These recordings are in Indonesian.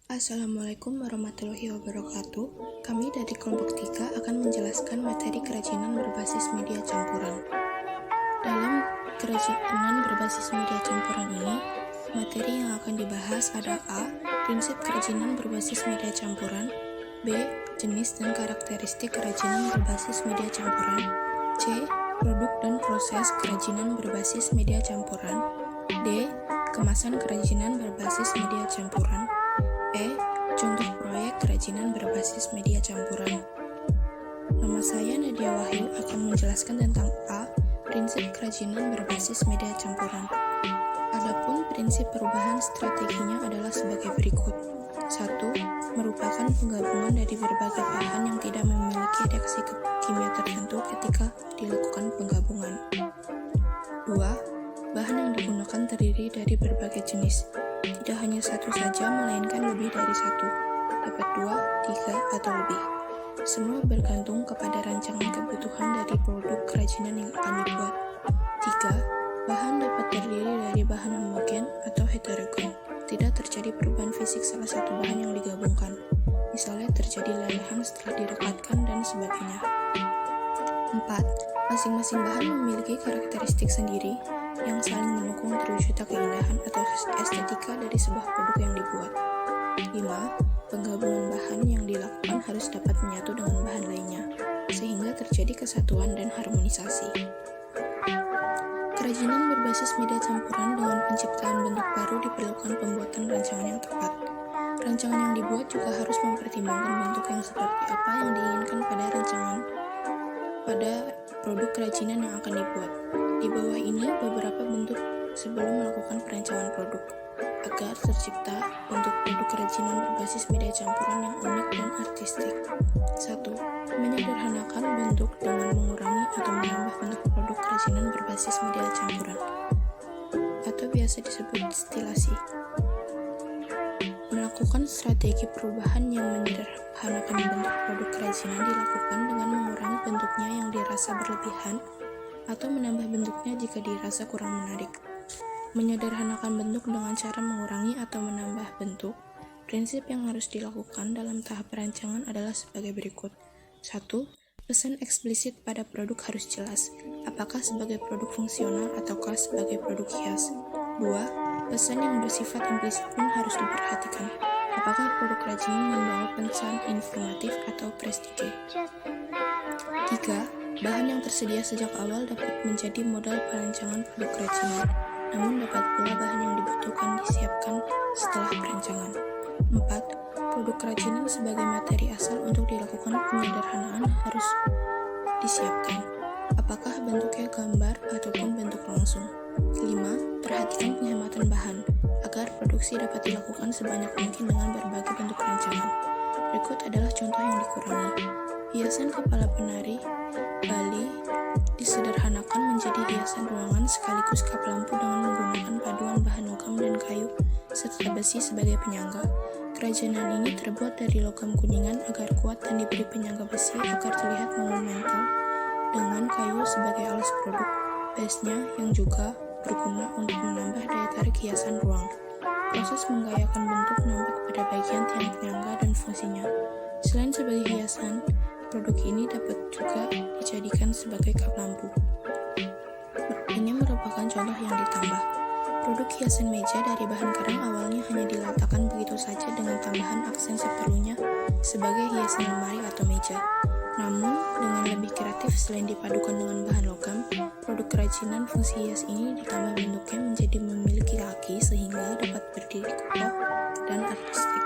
Assalamualaikum warahmatullahi wabarakatuh. Kami dari kelompok 3 akan menjelaskan materi kerajinan berbasis media campuran. Dalam kerajinan berbasis media campuran ini, materi yang akan dibahas ada A. Prinsip kerajinan berbasis media campuran, B. Jenis dan karakteristik kerajinan berbasis media campuran, C. Produk dan proses kerajinan berbasis media campuran, D. Kemasan kerajinan berbasis media campuran, E. Contoh proyek kerajinan berbasis media campuran. Nama saya Nadia Wahyu akan menjelaskan tentang A. Prinsip kerajinan berbasis media campuran. Adapun prinsip perubahan strateginya adalah sebagai berikut. 1. Merupakan penggabungan dari berbagai bahan yang tidak memiliki reaksi kimia tertentu ketika dilakukan penggabungan. 2. Bahan yang digunakan terdiri dari berbagai jenis, tidak hanya satu saja melainkan lebih dari satu, dapat 2, 3, atau lebih. Semua bergantung kepada rancangan kebutuhan dari produk kerajinan yang akan dibuat. 3. Bahan dapat terdiri dari bahan homogen atau heterogen. Tidak terjadi perubahan fisik salah satu bahan yang digabungkan. Misalnya terjadi lelehan setelah direkatkan dan sebagainya. 4. Masing-masing bahan memiliki karakteristik sendiri yang saling mendukung terwujudnya keindahan atau estetika dari sebuah produk yang dibuat. 5. Penggabungan bahan yang dilakukan harus dapat menyatu dengan bahan lainnya, sehingga terjadi kesatuan dan harmonisasi. Kerajinan berbasis media campuran dengan penciptaan bentuk baru diperlukan pembuatan rancangan yang tepat. Rancangan yang dibuat juga harus mempertimbangkan bentuk yang seperti apa yang diinginkan pada produk kerajinan yang akan dibuat. Di bawah ini beberapa bentuk sebelum melakukan perancangan produk, agar tercipta bentuk produk kerajinan berbasis media campuran yang unik dan artistik. 1. Menyederhanakan bentuk dengan mengurangi atau menambah bentuk produk kerajinan berbasis media campuran, atau biasa disebut distilasi. Melakukan strategi perubahan yang menyederhanakan bentuk produk kerajinan dilakukan dengan mengurangi bentuknya yang dirasa berlebihan atau menambah bentuknya jika dirasa kurang menarik. Menyederhanakan bentuk dengan cara mengurangi atau menambah bentuk. Prinsip yang harus dilakukan dalam tahap perancangan adalah sebagai berikut. 1. Pesan eksplisit pada produk harus jelas, apakah sebagai produk fungsional ataukah sebagai produk hias. 2. Pesan yang bersifat implisit pun harus diperhatikan, apakah produk kerajinan membawa pesan informatif atau prestige. 3. Bahan yang tersedia sejak awal dapat menjadi modal perancangan produk kerajinan, namun dapat pula bahan yang dibutuhkan disiapkan setelah perancangan. 4. Produk kerajinan sebagai materi asal untuk dilakukan penyederhanaan harus disiapkan, apakah bentuknya gambar ataupun bentuk langsung. 5. Perhatikan penghematan bahan, agar produksi dapat dilakukan sebanyak mungkin dengan berbagai bentuk rancangan. Berikut adalah contoh yang dikurangi. Hiasan kepala penari Bali disederhanakan menjadi hiasan ruangan sekaligus kap lampu dengan menggunakan paduan bahan logam dan kayu serta besi sebagai penyangga. Kerajinan ini terbuat dari logam kuningan agar kuat dan diberi penyangga besi agar terlihat monumental dengan kayu sebagai alas produk base-nya yang juga berguna untuk menambah daya tarik hiasan ruang. Proses menggayakan bentuk nampak pada bagian tiang penyangga dan fungsinya. Selain sebagai hiasan, produk ini dapat juga dijadikan sebagai kap lampu. Ini merupakan contoh yang ditambah. Produk hiasan meja dari bahan karang awalnya hanya diletakkan begitu saja dengan tambahan aksen seperlunya sebagai hiasan lemari atau meja. Namun, dengan lebih kreatif selain dipadukan dengan bahan logam, produk kerajinan fungsi hias ini ditambah bentuknya menjadi memiliki kaki sehingga dapat berdiri kokoh dan artistik.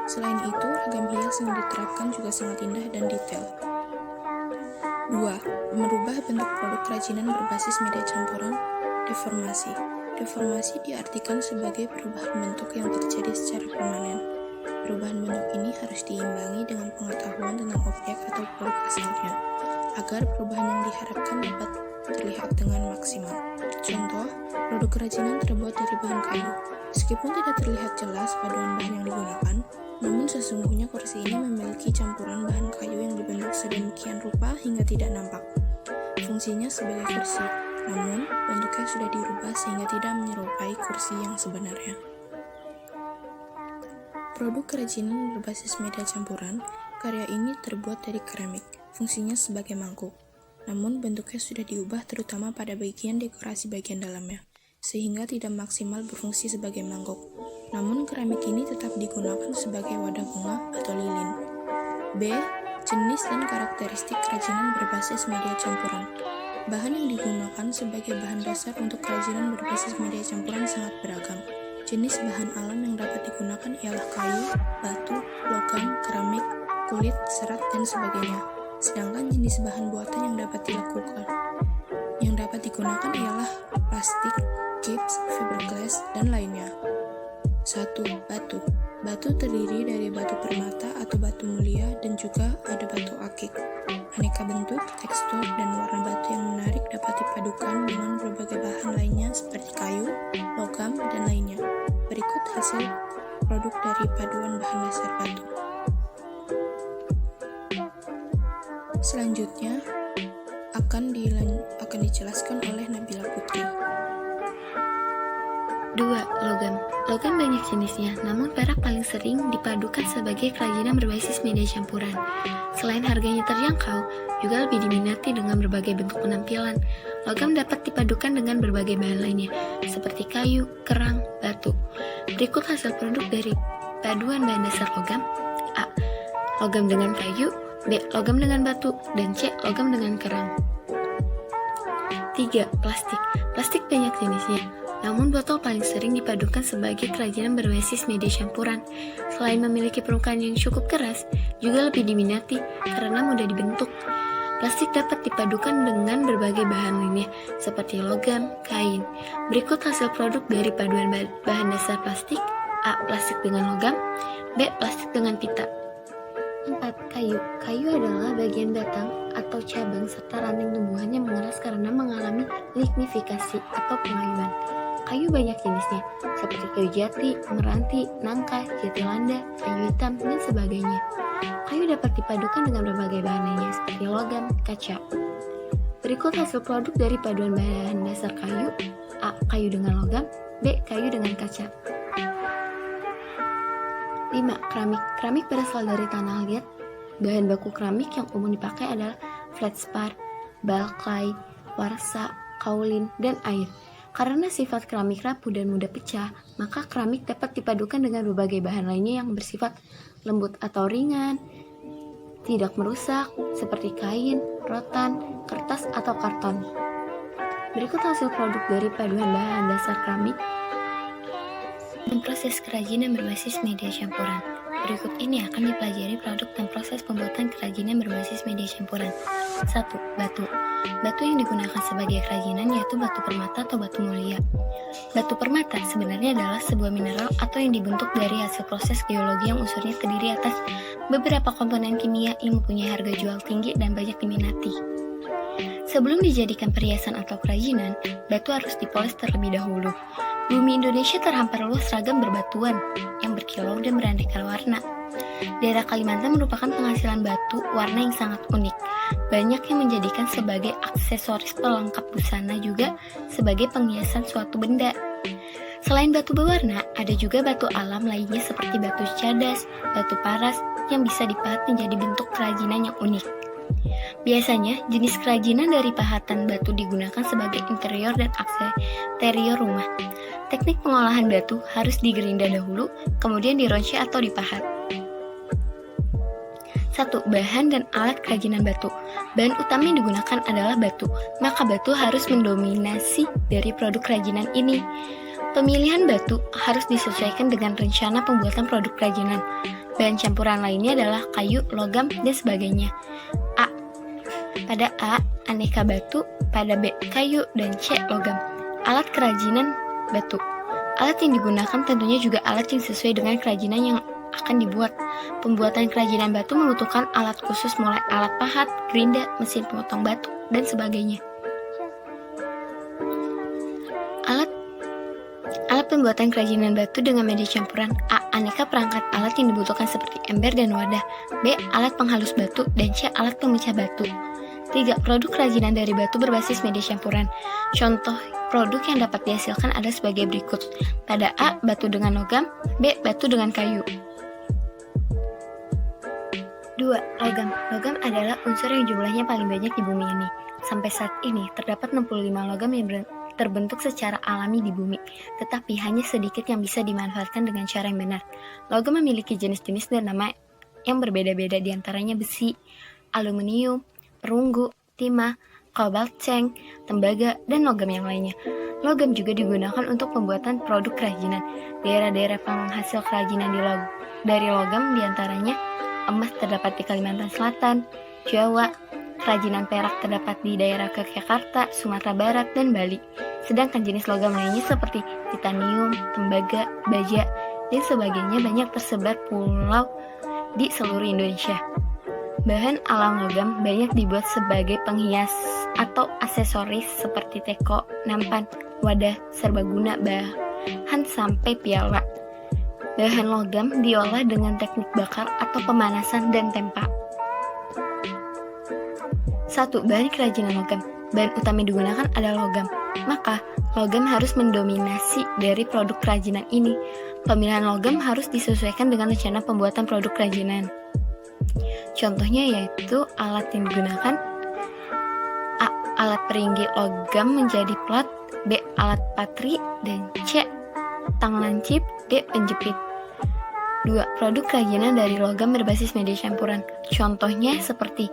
Selain itu, ragam hias yang diterapkan juga sangat indah dan detail. 2. Merubah bentuk produk kerajinan berbasis media campuran. Deformasi. Deformasi diartikan sebagai perubahan bentuk yang terjadi secara permanen. Perubahan bentuk ini harus diimbangi dengan pengetahuan tentang objek atau produk asalnya, agar perubahan yang diharapkan dapat terlihat dengan maksimal. Contoh, produk kerajinan terbuat dari bahan kayu. Meskipun tidak terlihat jelas paduan bahan yang digunakan, namun sesungguhnya kursi ini memiliki campuran bahan kayu yang dibentuk sedemikian rupa hingga tidak nampak. Fungsinya sebagai kursi, namun bentuknya sudah dirubah sehingga tidak menyerupai kursi yang sebenarnya. Produk kerajinan berbasis media campuran, karya ini terbuat dari keramik, fungsinya sebagai mangkuk. Namun bentuknya sudah diubah terutama pada bagian dekorasi bagian dalamnya, sehingga tidak maksimal berfungsi sebagai mangkuk. Namun keramik ini tetap digunakan sebagai wadah bunga atau lilin. B. Jenis dan karakteristik kerajinan berbasis media campuran. Bahan yang digunakan sebagai bahan dasar untuk kerajinan berbasis media campuran sangat beragam. Jenis bahan alam yang dapat digunakan ialah kayu, batu, logam, keramik, kulit, serat, dan sebagainya. Sedangkan jenis bahan buatan yang dapat digunakan ialah plastik, gips, fiberglass, dan lainnya. 1. Batu. Batu terdiri dari batu permata atau batu mulia dan juga ada batu akik. Aneka bentuk, tekstur, dan warna batu yang menarik dapat dipadukan dengan berbagai bahan lainnya seperti kayu, logam, dan lainnya. Berikut hasil produk dari paduan bahan dasar batu. Selanjutnya akan dijelaskan oleh Nabila Putri. 2. Logam. Logam banyak jenisnya, namun perak paling sering dipadukan sebagai kerajinan berbasis media campuran. Selain harganya terjangkau, juga lebih diminati dengan berbagai bentuk penampilan. Logam dapat dipadukan dengan berbagai bahan lainnya, seperti kayu, kerang, batu. Berikut hasil produk dari paduan bahan dasar logam. A. Logam dengan kayu, B. Logam dengan batu, dan C. Logam dengan kerang. 3. Plastik. Plastik banyak jenisnya, namun botol paling sering dipadukan sebagai kerajinan berbasis media campuran. Selain memiliki permukaan yang cukup keras, juga lebih diminati karena mudah dibentuk. Plastik dapat dipadukan dengan berbagai bahan lainnya, seperti logam, kain. Berikut hasil produk dari paduan bahan dasar plastik. A. Plastik dengan logam, B. Plastik dengan pita. 4. Kayu. Kayu adalah bagian batang atau cabang serta ranting tumbuhan yang mengeras karena mengalami lignifikasi atau pengayuan. Kayu banyak jenisnya, seperti kayu jati, meranti, nangka, jati landa, kayu hitam, dan sebagainya. Kayu dapat dipadukan dengan berbagai bahan lainnya, seperti logam, kaca. Berikut hasil produk dari paduan bahan dasar kayu. A. Kayu dengan logam, B. Kayu dengan kaca. 5. Keramik. Keramik berasal dari tanah liat. Bahan baku keramik yang umum dipakai adalah feldspar, balklai, warsa, kaolin, dan air. Karena sifat keramik rapuh dan mudah pecah, maka keramik dapat dipadukan dengan berbagai bahan lainnya yang bersifat lembut atau ringan, tidak merusak, seperti kain, rotan, kertas, atau karton. Berikut hasil produk dari paduan bahan dasar keramik dan proses kerajinan berbasis media campuran. Berikut ini akan dipelajari produk dan proses pembuatan kerajinan berbasis media campuran. 1. Batu. Batu yang digunakan sebagai kerajinan yaitu batu permata atau batu mulia. Batu permata sebenarnya adalah sebuah mineral atau yang dibentuk dari hasil proses geologi yang unsurnya terdiri atas beberapa komponen kimia yang mempunyai harga jual tinggi dan banyak diminati. Sebelum dijadikan perhiasan atau kerajinan, batu harus dipoles terlebih dahulu. Bumi Indonesia terhampar luas ragam berbatuan yang berkilau dan beraneka warna. Daerah Kalimantan merupakan penghasilan batu warna yang sangat unik. Banyak yang menjadikan sebagai aksesoris pelengkap busana juga sebagai penghiasan suatu benda. Selain batu berwarna, ada juga batu alam lainnya seperti batu cadas, batu paras yang bisa dipahat menjadi bentuk kerajinan yang unik. Biasanya, jenis kerajinan dari pahatan batu digunakan sebagai interior dan eksterior rumah. Teknik pengolahan batu harus digerinda dahulu, kemudian dironce atau dipahat. 1. Bahan dan alat kerajinan batu. Bahan utama yang digunakan adalah batu, maka batu harus mendominasi dari produk kerajinan ini. Pemilihan batu harus disesuaikan dengan rencana pembuatan produk kerajinan. Bahan campuran lainnya adalah kayu, logam, dan sebagainya. A. Pada A, aneka batu, pada B, kayu, dan C, logam. Alat kerajinan batu. Alat yang digunakan tentunya juga alat yang sesuai dengan kerajinan yang akan dibuat. Pembuatan kerajinan batu membutuhkan alat khusus mulai alat pahat, gerinda, mesin pemotong batu, dan sebagainya. Alat pembuatan kerajinan batu dengan media campuran. A. Aneka perangkat alat yang dibutuhkan seperti ember dan wadah. B. Alat penghalus batu, dan C. Alat pemecah batu. 3. Produk kerajinan dari batu berbasis media campuran. Contoh produk yang dapat dihasilkan ada sebagai berikut. Pada A, batu dengan logam, B, batu dengan kayu. 2. Logam. Logam adalah unsur yang jumlahnya paling banyak di bumi ini. Sampai saat ini, terdapat 65 logam yang terbentuk secara alami di bumi, tetapi hanya sedikit yang bisa dimanfaatkan dengan cara yang benar. Logam memiliki jenis-jenis dan nama yang berbeda-beda, diantaranya besi, aluminium, perunggu, timah, kobalt, ceng, tembaga, dan logam yang lainnya. Logam juga digunakan untuk pembuatan produk kerajinan. Daerah-daerah penghasil kerajinan dari logam diantaranya emas terdapat di Kalimantan Selatan, Jawa, kerajinan perak terdapat di daerah Yogyakarta, Sumatera Barat, dan Bali. Sedangkan jenis logam lainnya seperti titanium, tembaga, baja, dan sebagainya banyak tersebar pulau di seluruh Indonesia. Bahan alam logam banyak dibuat sebagai penghias atau aksesoris seperti teko, nampan, wadah, serbaguna, bahan sampai piala. Bahan logam diolah dengan teknik bakar atau pemanasan dan tempa. 1. Bahan kerajinan logam. Bahan utama yang digunakan adalah logam. Maka, logam harus mendominasi dari produk kerajinan ini. Pemilihan logam harus disesuaikan dengan rencana pembuatan produk kerajinan. Contohnya yaitu alat yang digunakan: A. Alat peringgil logam menjadi plat, B. Alat patri, dan C. Tang lancip, D. Penjepit. 2. Produk kerajinan dari logam berbasis media campuran. Contohnya seperti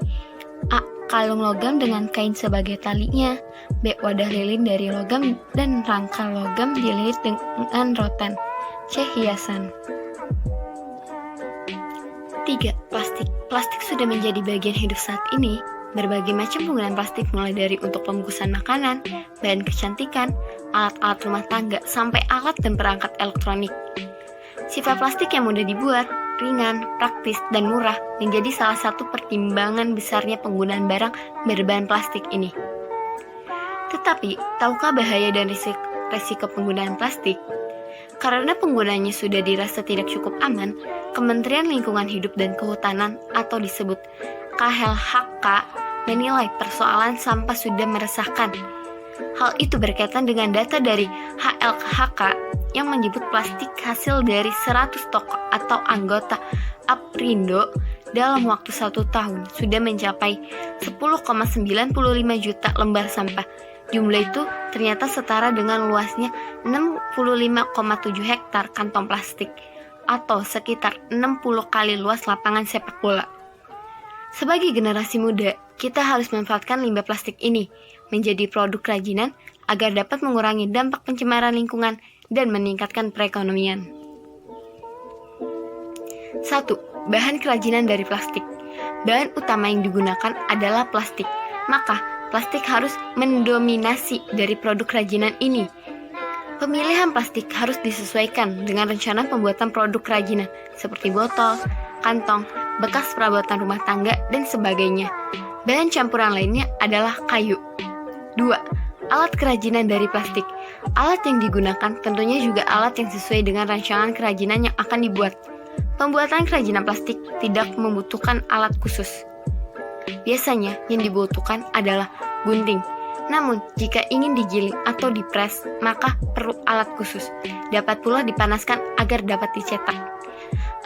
A. Kalung logam dengan kain sebagai talinya, B. Wadah lilin dari logam dan rangka logam dililit dengan rotan, C. Hiasan. 3. Plastik. Plastik sudah menjadi bagian hidup saat ini. Berbagai macam penggunaan plastik mulai dari untuk pembungkusan makanan, bahan kecantikan, alat-alat rumah tangga, sampai alat dan perangkat elektronik. Sifat plastik yang mudah dibuat, ringan, praktis, dan murah menjadi salah satu pertimbangan besarnya penggunaan barang berbahan plastik ini. Tetapi, tahukah bahaya dan risiko penggunaan plastik? Karena penggunaannya sudah dirasa tidak cukup aman, Kementerian Lingkungan Hidup dan Kehutanan atau disebut KLHK menilai persoalan sampah sudah meresahkan. Hal itu berkaitan dengan data dari HLHK yang menyebut plastik hasil dari 100 toko atau anggota Aprindo dalam waktu 1 tahun sudah mencapai 10,95 juta lembar sampah. Jumlah itu ternyata setara dengan luasnya 65,7 hektar kantong plastik atau sekitar 60 kali luas lapangan sepak bola. Sebagai generasi muda, kita harus memanfaatkan limbah plastik ini menjadi produk kerajinan agar dapat mengurangi dampak pencemaran lingkungan dan meningkatkan perekonomian. 1. Bahan kerajinan dari plastik. Bahan utama yang digunakan adalah plastik, maka plastik harus mendominasi dari produk kerajinan ini. Pemilihan plastik harus disesuaikan dengan rencana pembuatan produk kerajinan seperti botol, kantong, bekas perabotan rumah tangga, dan sebagainya. Bahan campuran lainnya adalah kayu. 2. Alat kerajinan dari plastik. Alat yang digunakan tentunya juga alat yang sesuai dengan rancangan kerajinan yang akan dibuat. Pembuatan kerajinan plastik tidak membutuhkan alat khusus. Biasanya yang dibutuhkan adalah gunting. Namun, jika ingin digiling atau dipres, maka perlu alat khusus. Dapat pula dipanaskan agar dapat dicetak.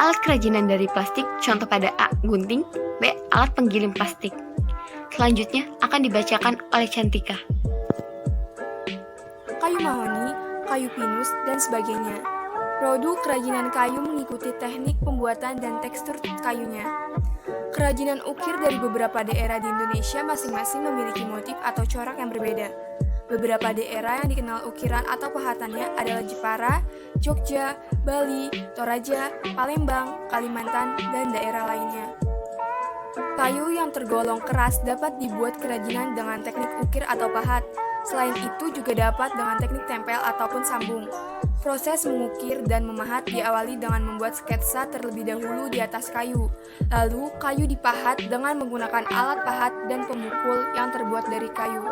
Alat kerajinan dari plastik, contoh pada A. Gunting, B. Alat penggiling plastik. Selanjutnya akan dibacakan oleh Cantika. Kayu mahoni, kayu pinus, dan sebagainya. Produk kerajinan kayu mengikuti teknik pembuatan dan tekstur kayunya. Kerajinan ukir dari beberapa daerah di Indonesia masing-masing memiliki motif atau corak yang berbeda. Beberapa daerah yang dikenal ukiran atau pahatannya adalah Jepara, Jogja, Bali, Toraja, Palembang, Kalimantan, dan daerah lainnya. Kayu yang tergolong keras dapat dibuat kerajinan dengan teknik ukir atau pahat. Selain itu juga dapat dengan teknik tempel ataupun sambung. Proses mengukir dan memahat diawali dengan membuat sketsa terlebih dahulu di atas kayu. Lalu, kayu dipahat dengan menggunakan alat pahat dan pemukul yang terbuat dari kayu.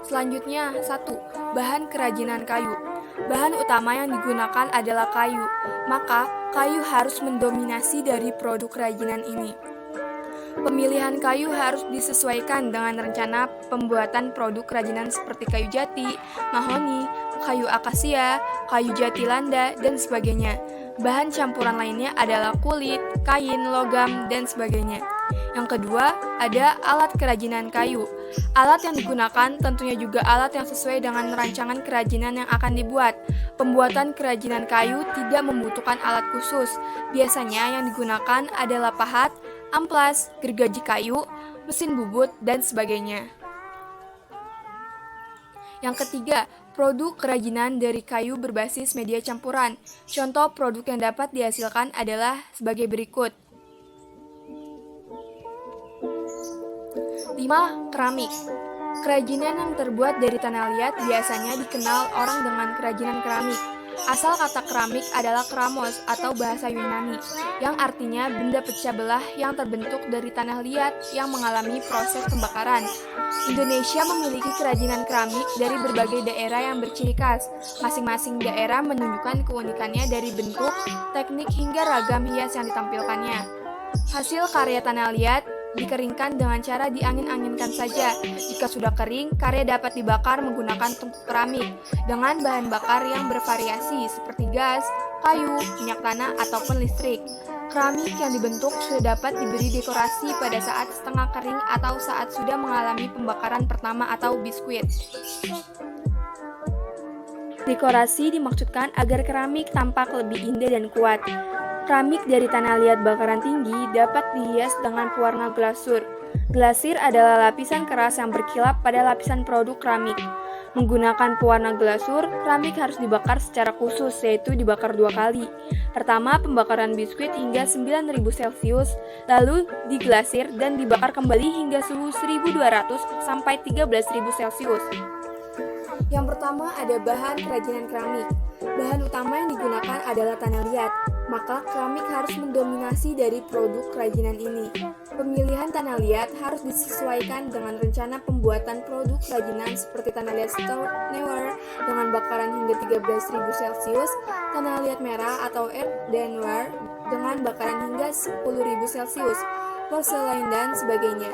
Selanjutnya, 1. Bahan kerajinan kayu. Bahan utama yang digunakan adalah kayu, maka kayu harus mendominasi dari produk kerajinan ini. Pemilihan kayu harus disesuaikan dengan rencana pembuatan produk kerajinan seperti kayu jati, mahoni, kayu akasia, kayu jati landa, dan sebagainya. Bahan campuran lainnya adalah kulit, kain, logam, dan sebagainya. Yang kedua, ada alat kerajinan kayu. Alat yang digunakan tentunya juga alat yang sesuai dengan rancangan kerajinan yang akan dibuat. Pembuatan kerajinan kayu tidak membutuhkan alat khusus. Biasanya yang digunakan adalah pahat, amplas, gergaji kayu, mesin bubut, dan sebagainya. Yang ketiga, produk kerajinan dari kayu berbasis media campuran. Contoh produk yang dapat dihasilkan adalah sebagai berikut. 5. Keramik. Kerajinan yang terbuat dari tanah liat biasanya dikenal orang dengan kerajinan keramik. Asal kata keramik adalah kramos atau bahasa Yunani, yang artinya benda pecah belah yang terbentuk dari tanah liat yang mengalami proses pembakaran. Indonesia memiliki kerajinan keramik dari berbagai daerah yang berciri khas. Masing-masing daerah menunjukkan keunikannya dari bentuk, teknik hingga ragam hias yang ditampilkannya. Hasil karya tanah liat dikeringkan dengan cara diangin-anginkan saja. Jika sudah kering, karya dapat dibakar menggunakan tungku keramik dengan bahan bakar yang bervariasi seperti gas, kayu, minyak tanah, ataupun listrik. Keramik yang dibentuk sudah dapat diberi dekorasi pada saat setengah kering atau saat sudah mengalami pembakaran pertama atau biskuit. Dekorasi dimaksudkan agar keramik tampak lebih indah dan kuat. Keramik dari tanah liat bakaran tinggi dapat dihias dengan pewarna glasur. Glasir adalah lapisan keras yang berkilap pada lapisan produk keramik. Menggunakan pewarna glasur, keramik harus dibakar secara khusus, yaitu dibakar 2 kali. Pertama, pembakaran biskuit hingga 9000 Celcius, lalu diglasir dan dibakar kembali hingga suhu 1200 sampai 13000 Celcius. Yang pertama ada bahan kerajinan keramik. Bahan utama yang digunakan adalah tanah liat, maka keramik harus mendominasi dari produk kerajinan ini. Pemilihan tanah liat harus disesuaikan dengan rencana pembuatan produk kerajinan seperti tanah liat Stonewer dengan bakaran hingga 13.000 Celcius, tanah liat merah atau Earthenware dengan bakaran hingga 10.000 Celcius, porselein dan sebagainya.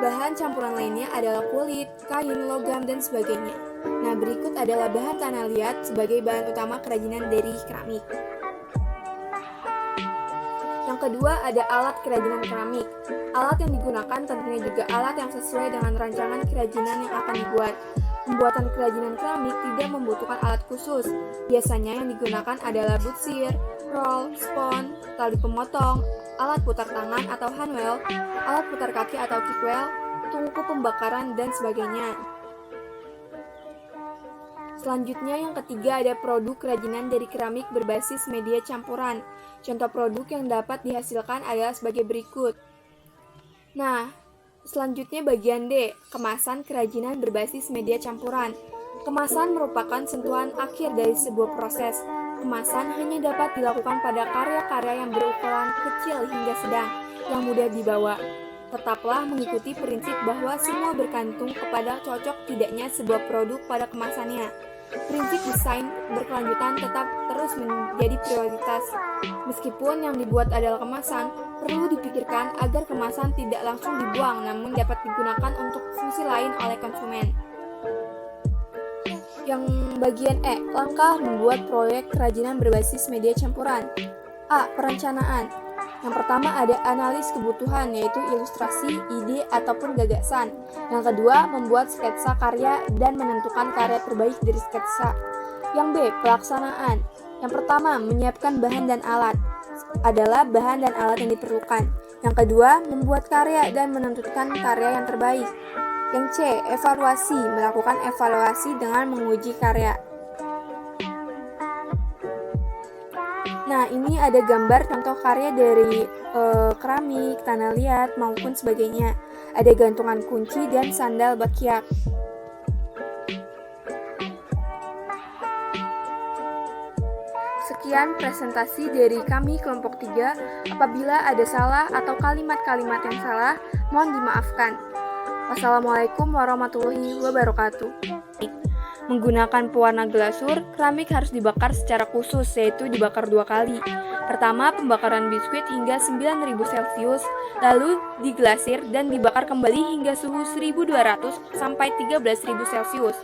Bahan campuran lainnya adalah kulit, kain, logam, dan sebagainya. Nah, berikut adalah bahan tanah liat sebagai bahan utama kerajinan dari keramik. Yang kedua ada alat kerajinan keramik. Alat yang digunakan tentunya juga alat yang sesuai dengan rancangan kerajinan yang akan dibuat. Pembuatan kerajinan keramik tidak membutuhkan alat khusus. Biasanya yang digunakan adalah butsir, roll, spon, tali pemotong, alat putar tangan atau handwheel, alat putar kaki atau kickwheel, tungku pembakaran, dan sebagainya. Selanjutnya yang ketiga ada produk kerajinan dari keramik berbasis media campuran. Contoh produk yang dapat dihasilkan adalah sebagai berikut. Nah, selanjutnya bagian D, kemasan kerajinan berbasis media campuran. Kemasan merupakan sentuhan akhir dari sebuah proses. Kemasan hanya dapat dilakukan pada karya-karya yang berukuran kecil hingga sedang, yang mudah dibawa. Tetaplah mengikuti prinsip bahwa semua bergantung kepada cocok tidaknya sebuah produk pada kemasannya. Prinsip desain berkelanjutan tetap terus menjadi prioritas. Meskipun yang dibuat adalah kemasan, perlu dipikirkan agar kemasan tidak langsung dibuang namun dapat digunakan untuk fungsi lain oleh konsumen. Yang bagian E, langkah membuat proyek kerajinan berbasis media campuran. A. Perencanaan. Yang pertama ada analis kebutuhan, yaitu ilustrasi, ide, ataupun gagasan. Yang kedua, membuat sketsa karya dan menentukan karya terbaik dari sketsa. Yang B. Pelaksanaan. Yang pertama, menyiapkan bahan dan alat. Adalah bahan dan alat yang diperlukan. Yang kedua, membuat karya dan menentukan karya yang terbaik. Yang C. Evaluasi. Melakukan evaluasi dengan menguji karya. Nah, ini ada gambar contoh karya dari keramik, tanah liat, maupun sebagainya. Ada gantungan kunci dan sandal bakyak. Sekian presentasi dari kami kelompok 3. Apabila ada salah atau kalimat-kalimat yang salah, mohon dimaafkan. Wassalamualaikum warahmatullahi wabarakatuh. Menggunakan pewarna glasur, keramik harus dibakar secara khusus, yaitu dibakar 2 kali. Pertama, pembakaran biskuit hingga 9000 Celcius, lalu diglasir dan dibakar kembali hingga suhu 1200 sampai 13000 Celcius.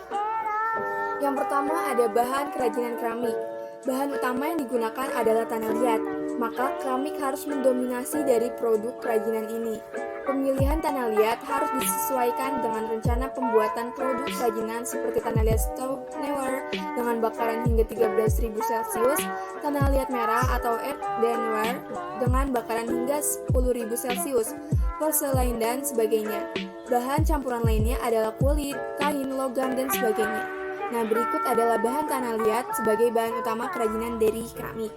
Yang pertama ada bahan kerajinan keramik. Bahan utama yang digunakan adalah tanah liat, maka keramik harus mendominasi dari produk kerajinan ini. Pemilihan tanah liat harus disesuaikan dengan rencana pembuatan produk kerajinan seperti tanah liat stonewarer dengan bakaran hingga 13.000 Celcius, tanah liat merah atau earthenware dengan bakaran hingga 10.000 Celcius, porselein dan sebagainya. Bahan campuran lainnya adalah kulit, kain, logam, dan sebagainya. Nah, berikut adalah bahan tanah liat sebagai bahan utama kerajinan dari keramik.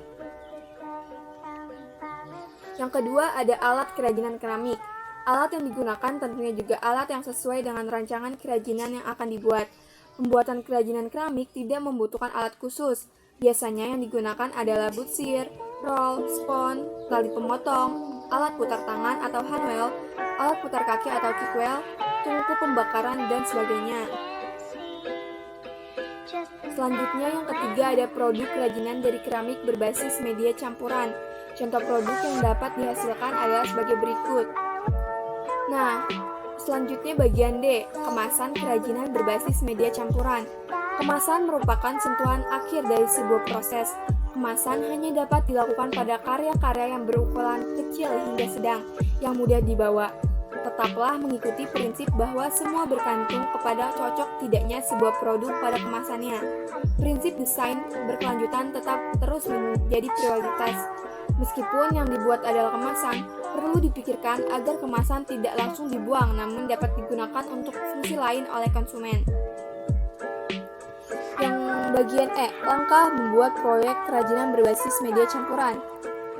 Yang kedua ada alat kerajinan keramik. Alat yang digunakan tentunya juga alat yang sesuai dengan rancangan kerajinan yang akan dibuat. Pembuatan kerajinan keramik tidak membutuhkan alat khusus. Biasanya yang digunakan adalah butsir, roll, spon, tali pemotong, alat putar tangan atau handwheel, alat putar kaki atau kickwheel, tungku pembakaran, dan sebagainya. Selanjutnya yang ketiga ada produk kerajinan dari keramik berbasis media campuran. Contoh produk yang dapat dihasilkan adalah sebagai berikut. Nah, selanjutnya bagian D, kemasan kerajinan berbasis media campuran. Kemasan merupakan sentuhan akhir dari sebuah proses. Kemasan hanya dapat dilakukan pada karya-karya yang berukuran kecil hingga sedang, yang mudah dibawa. Tetaplah mengikuti prinsip bahwa semua bergantung kepada cocok tidaknya sebuah produk pada kemasannya. Prinsip desain berkelanjutan tetap terus menjadi prioritas. Meskipun yang dibuat adalah kemasan, perlu dipikirkan agar kemasan tidak langsung dibuang namun dapat digunakan untuk fungsi lain oleh konsumen. Yang bagian E, langkah membuat proyek kerajinan berbasis media campuran.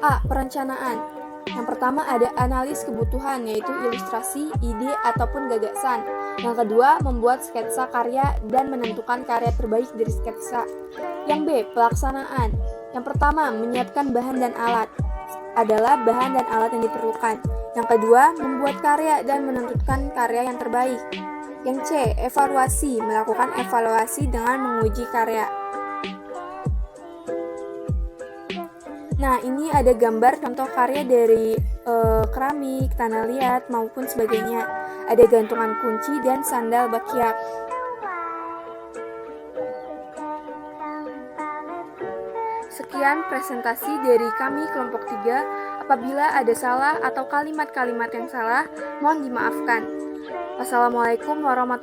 A. Perencanaan. Yang pertama ada analis kebutuhan, yaitu ilustrasi, ide, ataupun gagasan. Yang kedua, membuat sketsa karya dan menentukan karya terbaik dari sketsa. Yang B. Pelaksanaan. Yang pertama, menyiapkan bahan dan alat. Adalah bahan dan alat yang diperlukan. Yang kedua, membuat karya dan menentukan karya yang terbaik. Yang C. Evaluasi. Melakukan evaluasi dengan menguji karya. Nah, ini ada gambar contoh karya dari keramik, tanah liat, maupun sebagainya. Ada gantungan kunci dan sandal bakyak. Sekian presentasi dari kami kelompok 3. Apabila ada salah atau kalimat-kalimat yang salah, mohon dimaafkan. Wassalamualaikum warahmatullahi wabarakatuh.